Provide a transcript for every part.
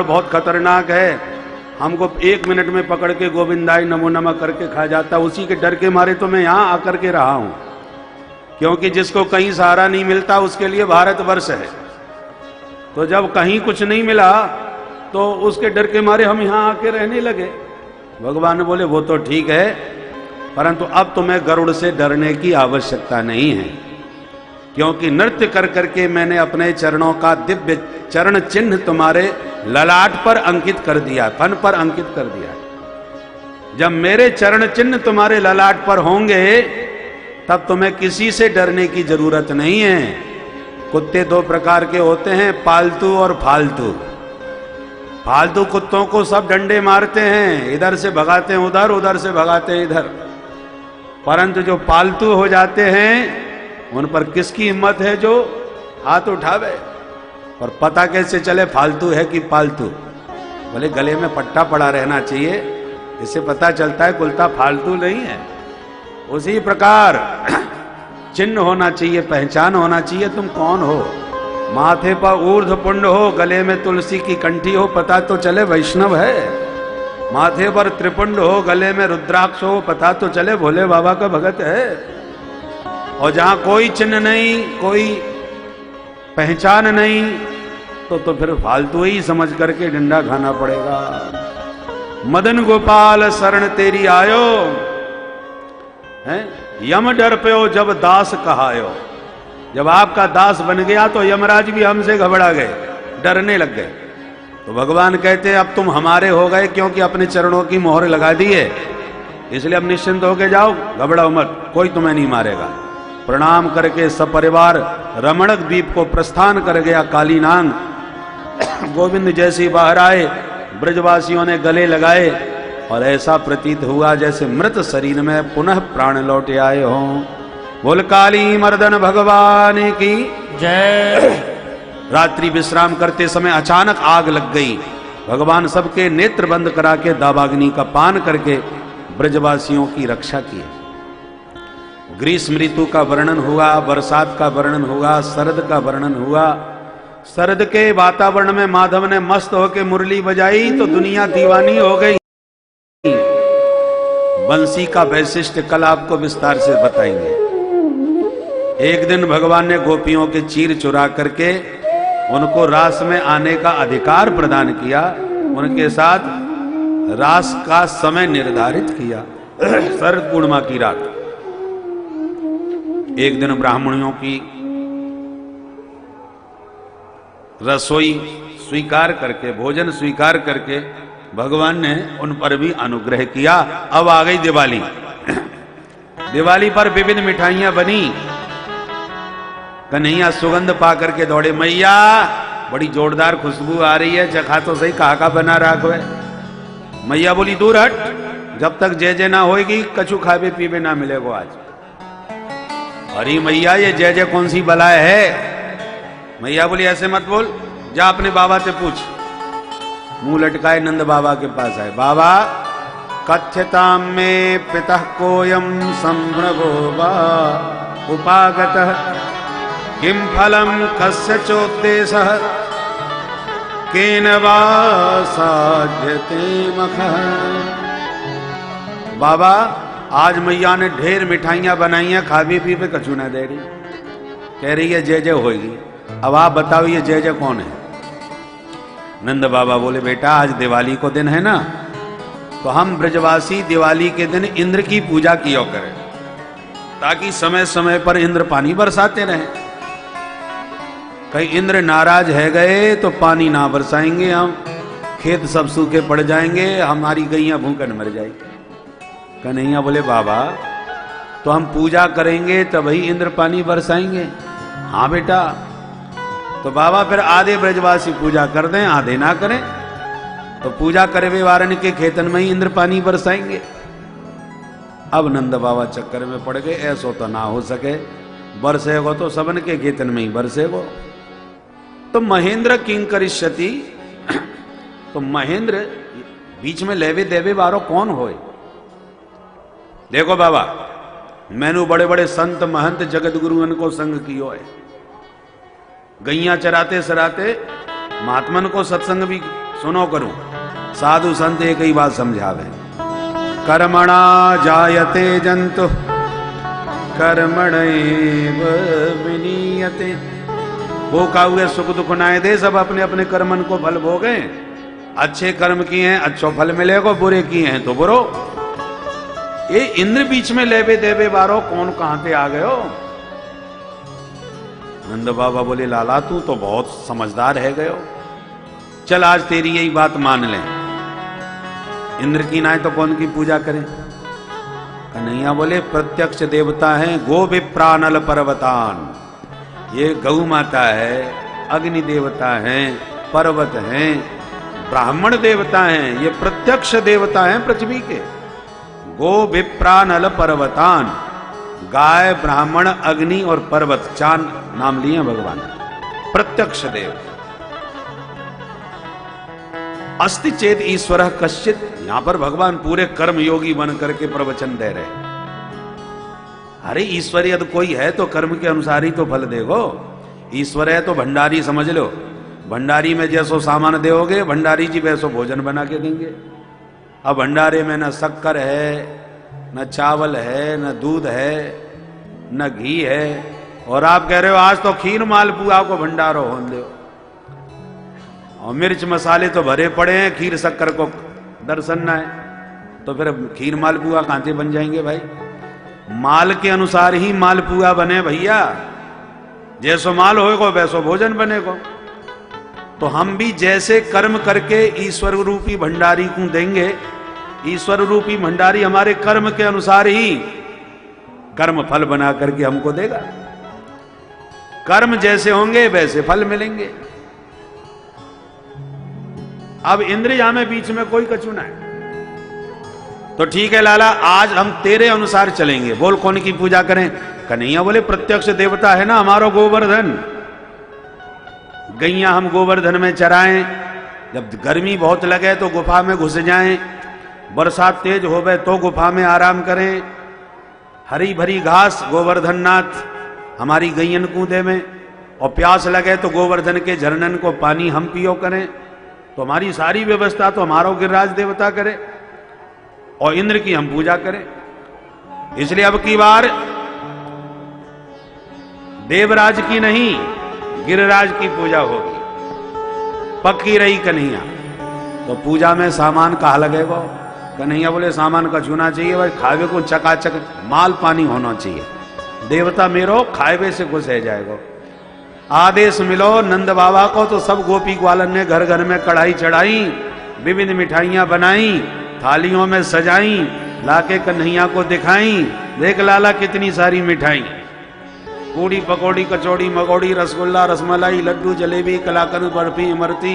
बहुत खतरनाक है, हमको 1 मिनट में पकड़ के गोविंदाई नमो नमः करके खा जाता। उसी के डर के मारे तो मैं यहां आकर के रहा हूं, क्योंकि जिसको कहीं सहारा नहीं मिलता उसके लिए भारतवर्ष है। तो जब कहीं कुछ नहीं मिला तो उसके डर के मारे हम यहां आके रहने लगे। भगवान बोले वो तो ठीक है, परंतु अब तुम्हें गरुड़ से डरने की आवश्यकता नहीं है, क्योंकि नृत्य कर करके मैंने अपने चरणों का दिव्य चरण चिन्ह तुम्हारे ललाट पर अंकित कर दिया, फन पर अंकित कर दिया। जब मेरे चरण चिन्ह तुम्हारे ललाट पर होंगे तब तुम्हें किसी से डरने की जरूरत नहीं है। कुत्ते 2 प्रकार के होते हैं, पालतू और फालतू। फालतू कुत्तों को सब डंडे मारते हैं, इधर से भगाते हैं उधर, उधर से भगाते हैं इधर, परंतु जो पालतू हो जाते हैं उन पर किसकी हिम्मत है जो हाथ उठावे। और पता कैसे चले फालतू है कि पालतू? बोले गले में पट्टा पड़ा रहना चाहिए, इससे पता चलता है कुलता फालतू नहीं है। उसी प्रकार चिन्ह होना चाहिए, पहचान होना चाहिए, तुम कौन हो। माथे पर ऊर्ध्व पुंड हो, गले में तुलसी की कंठी हो, पता तो चले वैष्णव है। माथे पर त्रिपुंड हो, गले में रुद्राक्ष हो, पता तो चले भोले बाबा का भगत है। और जहां कोई चिन्ह नहीं, कोई पहचान नहीं, तो फिर फालतू ही समझ करके डंडा खाना पड़ेगा। मदन गोपाल शरण तेरी आयो है, यम डर प्यो जब दास कहायो। जब आपका दास बन गया तो यमराज भी हमसे घबरा गए, डरने लग गए। तो भगवान कहते अब तुम हमारे हो गए, क्योंकि अपने चरणों की मोहर लगा दी है, इसलिए अब निश्चिंत होके जाओ, घबराओ मत, कोई तुम्हें नहीं मारेगा। प्रणाम करके सपरिवार रमणक द्वीप को प्रस्थान कर गया कालीनाग। गोविंद जैसी बाहर आए, ब्रजवासियों ने गले लगाए और ऐसा प्रतीत हुआ जैसे मृत शरीर में पुनः प्राण लौटे आए हों। बोल काली मर्दन भगवान की जय। रात्रि विश्राम करते समय अचानक आग लग गई। भगवान सबके नेत्र बंद करा के दावाग्नि का पान करके ब्रजवासियों की रक्षा की। ग्रीष्म ऋतु का वर्णन हुआ, बरसात का वर्णन हुआ, शरद का वर्णन हुआ। शरद के वातावरण में माधव ने मस्त होकर मुरली बजाई तो दुनिया दीवानी हो गई। बंसी का वैशिष्ट कल आपको विस्तार से बताएंगे। एक दिन भगवान ने गोपियों के चीर चुरा करके उनको रास में आने का अधिकार प्रदान किया, उनके साथ रास का समय निर्धारित किया। शरद पूर्णिमा की रात एक दिन ब्राह्मणों की रसोई स्वीकार करके, भोजन स्वीकार करके भगवान ने उन पर भी अनुग्रह किया। अब आ गई दिवाली। दिवाली पर विविध मिठाइयां बनी। कन्हैया सुगंध पा करके दौड़े, मैया बड़ी जोरदार खुशबू आ रही है, चखा तो सही, कहा का बना राखो है। मैया बोली दूर हट, जब तक जय जय ना होगी कछु खावे पीवे ना मिलेगो आज। अरे मैया ये जय जय कौन सी बलाय है? मैया बोली ऐसे मत बोल, जा अपने बाबा से पूछ। मुंह लटकाए नंद बाबा के पास आए। बाबा कथ्यताम में पिता कोयम संभ्रवो वा उपागतः किम फलम कस्य चोद्देशः केन वा साध्यते मखः। बाबा आज मैया ने ढेर मिठाइयां बनाई हैं, खावी पी पे कछु ना दे रही, कह रही है जय जय होगी। अब आप बताओ ये जय जय कौन है? नंद बाबा बोले बेटा आज दिवाली को दिन है ना, तो हम ब्रजवासी दिवाली के दिन इंद्र की पूजा किया करें, ताकि समय समय पर इंद्र पानी बरसाते रहें। कहीं इंद्र नाराज है गए तो पानी ना बरसाएंगे हम, खेत सब सूखे पड़ जाएंगे, हमारी गैया भूखन मर जाएगी। कन्हैया बोले बाबा तो हम पूजा करेंगे तभी इंद्र पानी बरसाएंगे। हाँ बेटा, तो बाबा फिर आधे ब्रजवासी पूजा कर दें, आधे ना करें, तो पूजा करे वारन के खेतन में ही इंद्र पानी बरसाएंगे। अब नंद बाबा चक्कर में पड़ गए, ऐसा तो ना हो सके, बरसेगो तो सबन के खेतन में ही बरसेगो। तो महेंद्र किंग करिष्यति, तो महेंद्र बीच में लेवे देवे वारो कौन होए? देखो बाबा, मैंने बड़े बड़े संत महंत जगत गुरुअन को संग कियो है, गैया चराते सराते महात्मन को सत्संग भी सुनो करूं, साधु संत एक ही बात समझावे, कर्मणा जायते जंतु कर्मणैव विनीयते। भूखा हुए सुख दुख नाय दे, सब अपने अपने कर्मन को फल भोगे। अच्छे कर्म किए हैं अच्छो फल मिलेगा, बुरे किए हैं तो बुरो। ये इंद्र बीच में लेवे देवे बारो, कौन कहां से आ गए हो? नंद बाबा बोले लाला तू तो बहुत समझदार है गयो, चल आज तेरी यही बात मान लें, इंद्र की नाय तो कौन की पूजा करें? कन्हैया बोले प्रत्यक्ष देवता हैं गो विप्रानल पर्वतान, ये गौ माता है, अग्नि देवता हैं, पर्वत हैं, ब्राह्मण देवता हैं, ये प्रत्यक्ष देवता हैं पृथ्वी के। गो विप्रानल पर्वतान, गाय ब्राह्मण अग्नि और पर्वत, चार नाम लिए भगवान, प्रत्यक्ष देव। अस्ति चेत ईश्वर कश्चित, यहां पर भगवान पूरे कर्म योगी बन करके प्रवचन दे रहे। अरे ईश्वर यदि कोई है तो कर्म के अनुसार ही तो फल देगो। ईश्वर है तो भंडारी समझ लो, भंडारी में जैसो सामान दोगे भंडारी जी वैसो भोजन बना के देंगे। अब भंडारे में न शक्कर है, न चावल है, न दूध है, न घी है, और आप कह रहे हो आज तो खीर मालपुआ को भंडारो होने दो, और मिर्च मसाले तो भरे पड़े हैं, खीर शक्कर को दर्शन न है, तो फिर खीर मालपुआ कहां से बन जाएंगे भाई? माल के अनुसार ही मालपुआ बने भैया, जैसो माल होएगो वैसो भोजन बनेगो। तो हम भी जैसे कर्म करके ईश्वर रूपी भंडारी को देंगे, ईश्वर रूपी भंडारी हमारे कर्म के अनुसार ही कर्म फल बना करके हमको देगा। कर्म जैसे होंगे वैसे फल मिलेंगे। अब इंद्रिया में बीच में कोई कछु ना है, तो ठीक है लाला आज हम तेरे अनुसार चलेंगे, बोल कौन की पूजा करें? कन्हैया बोले प्रत्यक्ष देवता है ना हमारो गोवर्धन, गैया हम गोवर्धन में चराएं, जब गर्मी बहुत लगे तो गुफा में घुस जाएं, बरसात तेज होवे तो गुफा में आराम करें, हरी भरी घास गोवर्धन नाथ हमारी गैयन कूदे में, और प्यास लगे तो गोवर्धन के झरनन को पानी हम पियो करें, तो हमारी सारी व्यवस्था तो हमारो गिरिराज देवता करे, और इंद्र की हम पूजा करें। इसलिए अब की बार देवराज की नहीं गिरिराज की पूजा होगी, पक्की रही कन्हैया। तो पूजा में सामान कहा लगेगा? कन्हैया बोले सामान का छूना चाहिए भाई, खावे को चकाचक माल पानी होना चाहिए, देवता मेरो खावे से खुश रह जाएगा। आदेश मिलो नंद बाबा को, तो सब गोपी ग्वालन ने घर घर में कढ़ाई चढ़ाई, विभिन्न मिठाइयां बनाई, थालियों में सजाई, लाके कन्हैया को दिखाई, देख लाला कितनी सारी मिठाई, पूड़ी पकौड़ी कचौड़ी मगौड़ी रसगुल्ला रसमलाई लड्डू जलेबी कलाकंद बर्फी इमरती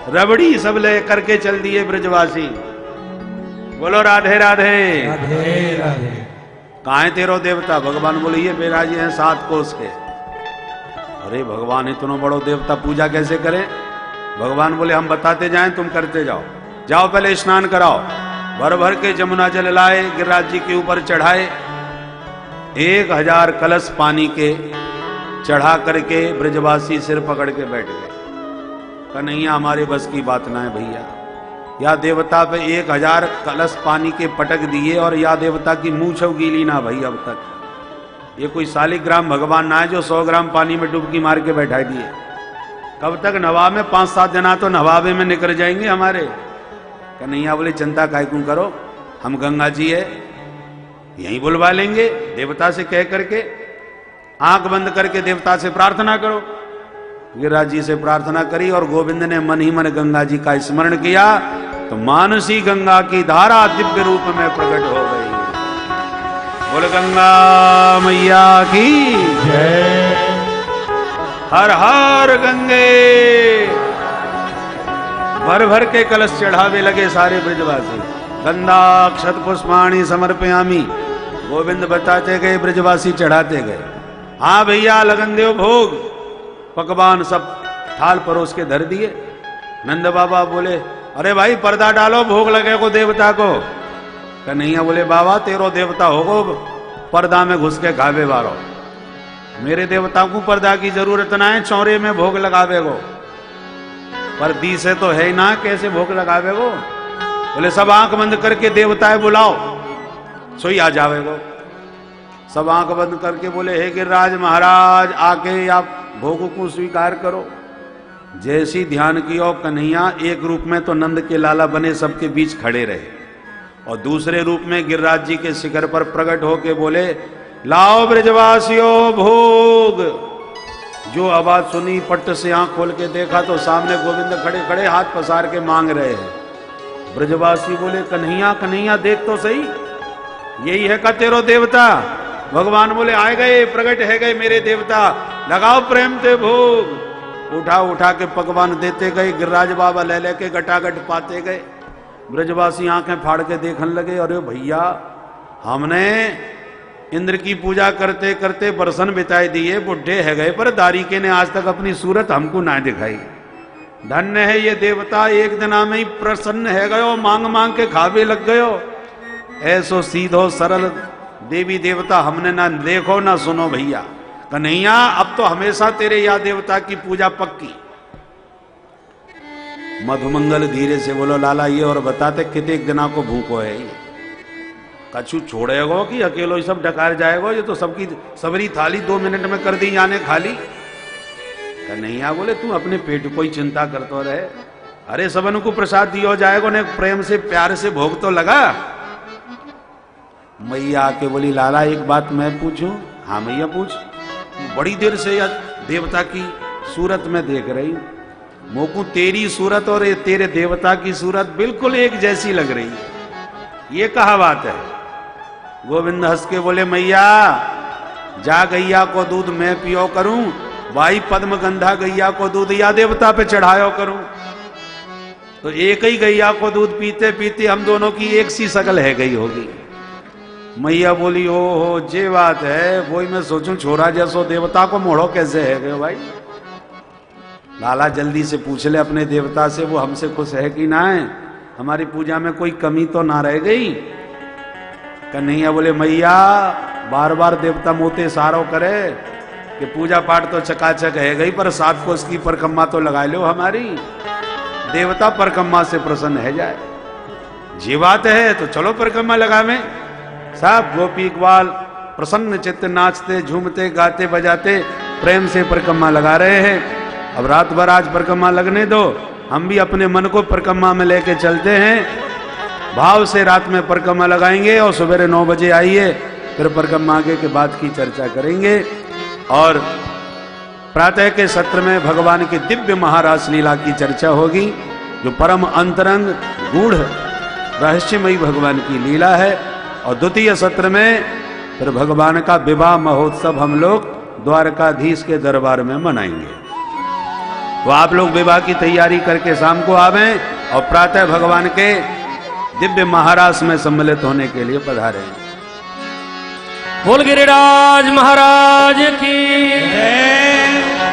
रबड़ी सब ले करके चल दिए ब्रजवासी। बोलो राधे राधे राधे राधे। कहाँ है तेरो देवता? भगवान बोले ये बेराजे हैं 7 कोस के। अरे भगवान इतना बड़ो देवता पूजा कैसे करे? भगवान बोले हम बताते जाएं तुम करते जाओ, जाओ पहले स्नान कराओ, भर भर के जमुना जल लाए, गिरिराज जी के ऊपर चढ़ाए, 1000 कलश पानी के चढ़ा करके ब्रजवासी सिर पकड़ के बैठ गए। कन्हैया हमारे बस की बात ना है भैया, या देवता पे 1000 कलश पानी के पटक दिए और या देवता की मूंछ गीली ना भाई अब तक। ये कोई शालिग्राम भगवान ना है जो 100 ग्राम पानी में डुबकी मार के बैठा दिए। कब तक नवा में 5-7 जना तो नवाबे में निकल जाएंगे हमारे। कन्हैया बोले चिंता काय क्यों करो, हम गंगा जी है यहीं बुलवा लेंगे, देवता से कह करके आंख बंद करके देवता से प्रार्थना करो। गिरिराज जी से प्रार्थना करी और गोविंद ने मन ही मन गंगा जी का स्मरण किया, तो मानसी गंगा की धारा दिव्य रूप में प्रकट हो गई। बोल गंगा मैया की जय। हर हर गंगे। भर भर के कलश चढ़ावे लगे सारे ब्रजवासी। गंधा क्षत पुष्पाणी समर्पयामी, गोविंद बताते गए ब्रजवासी चढ़ाते गए। हाँ भैया लगन देव भोग, पकवान सब थाल परोस के धर दिए। नंद बाबा बोले अरे भाई पर्दा डालो भोग लगे को देवता को। कन्हैया बोले बाबा तेरो देवता होगो पर्दा में घुस के खावे बारो, मेरे देवता को पर्दा की जरूरत ना है, चौरे में भोग लगावे गो। पर दी से तो है ही ना, कैसे भोग लगावे वो। बोले सब आंख बंद करके देवताएं बुलाओ, सोई आ जावे वो। सब आंख बंद करके बोले हे गिरिराज महाराज आके आप भोग को स्वीकार करो। जैसी ध्यान की और कन्हैया एक रूप में तो नंद के लाला बने सबके बीच खड़े रहे और दूसरे रूप में गिरिराज जी के शिखर पर प्रकट होके बोले लाओ ब्रजवासियों भोग। जो आवाज सुनी पट्ट से आंख खोल के देखा तो सामने गोविंद खड़े खड़े हाथ पसार के मांग रहे हैं। ब्रजवासी बोले कन्हैया कन्हैया देख तो सही, यही है का तेरो देवता। भगवान बोले आए गए, प्रकट है गए मेरे देवता, लगाओ प्रेम से भोग। उठा उठा के पकवान देते गए, गिरिराज बाबा ले लेके गटागट पाते गए। ब्रजवासी आंखें फाड़ के देखने लगे, अरे भैया हमने इंद्र की पूजा करते करते बरसन बिताए दिए, बुढ़े है गए, पर दारिके ने आज तक अपनी सूरत हमको ना दिखाई। धन्य है ये देवता, एक दिना में ही प्रसन्न है गयो, मांग मांग के खावे लग गयो। ऐसो सीधो सरल देवी देवता हमने ना देखो ना सुनो भैया। कन्हैया अब तो हमेशा तेरे या देवता की पूजा पक्की। मधुमंगल धीरे से बोलो लाला ये और बताते कितने दिना को भूखो है ये, कछु छोड़ेगो कि अकेलो ही सब डकार जाएगो, ये तो सबकी सबरी थाली 2 मिनट में कर दी जाने खाली। कन्हैया बोले तू अपने पेट को ही चिंता करते रहे, अरे सबन को प्रसाद दियो जाएगो ने, प्रेम से प्यार से भोग तो लगा। मैया आके बोली लाला एक बात मैं पूछूं। हाँ मैया पूछ। बड़ी देर से या देवता की सूरत में देख रही हूं, मोकू तेरी सूरत और तेरे देवता की सूरत बिल्कुल एक जैसी लग रही है, ये कहा बात है। गोविंद हंस के बोले मैया जा गैया को दूध मैं पियो करूं, भाई पद्मगंधा गैया को दूध या देवता पे चढ़ायो करूं। तो एक ही गैया को दूध पीते पीते हम दोनों की एक सी शकल है गई होगी। मैया बोली ओ हो जे बात है, वही मैं सोचूं छोरा जैसो देवता को मोड़ो कैसे है गए भाई। लाला जल्दी से पूछ ले अपने देवता से वो हमसे खुश है कि ना है, हमारी पूजा में कोई कमी तो ना रह गई। कन्हैया बोले मैया बार बार देवता मोते सारो करे कि पूजा पाठ तो चकाचक है गई, पर 7 कोस की परिक्रमा तो लगा लो हमारी, देवता परिक्रमा से प्रसन्न है जाए। जी बात है तो चलो परिक्रमा लगावे। सब गोपी ग्वाल प्रसन्न चित्त नाचते झूमते गाते बजाते प्रेम से परिक्रमा लगा रहे हैं। अब रात भर आज परिक्रमा लगने दो, हम भी अपने मन को परिक्रमा में लेके चलते हैं, भाव से रात में परिक्रमा लगाएंगे और सवेरे 9 बजे आइए, फिर परिक्रमा आगे के बाद की चर्चा करेंगे। और प्रातः के सत्र में भगवान की दिव्य महारास लीला की चर्चा होगी, जो परम अंतरंग गूढ़ रहस्यमयी भगवान की लीला है। और द्वितीय सत्र में फिर भगवान का विवाह महोत्सव हम लोग द्वारकाधीश के दरबार में मनाएंगे। तो आप लोग विवाह की तैयारी करके शाम को आवें और प्रातः भगवान के दिव्य महारास में सम्मिलित होने के लिए पधारें। बोल गिरिराज महाराज की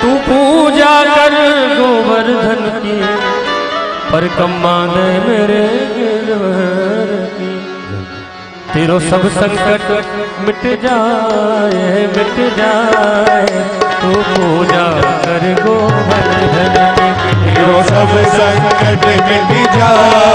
तू पूजा कर गोवर्धन की, परिक्रमा दे मेरे गिरवर की। तेरो सब संकट मिट जाए तू पूजा कर गोवर्धन की। तेरो सब संकट मिट जाए।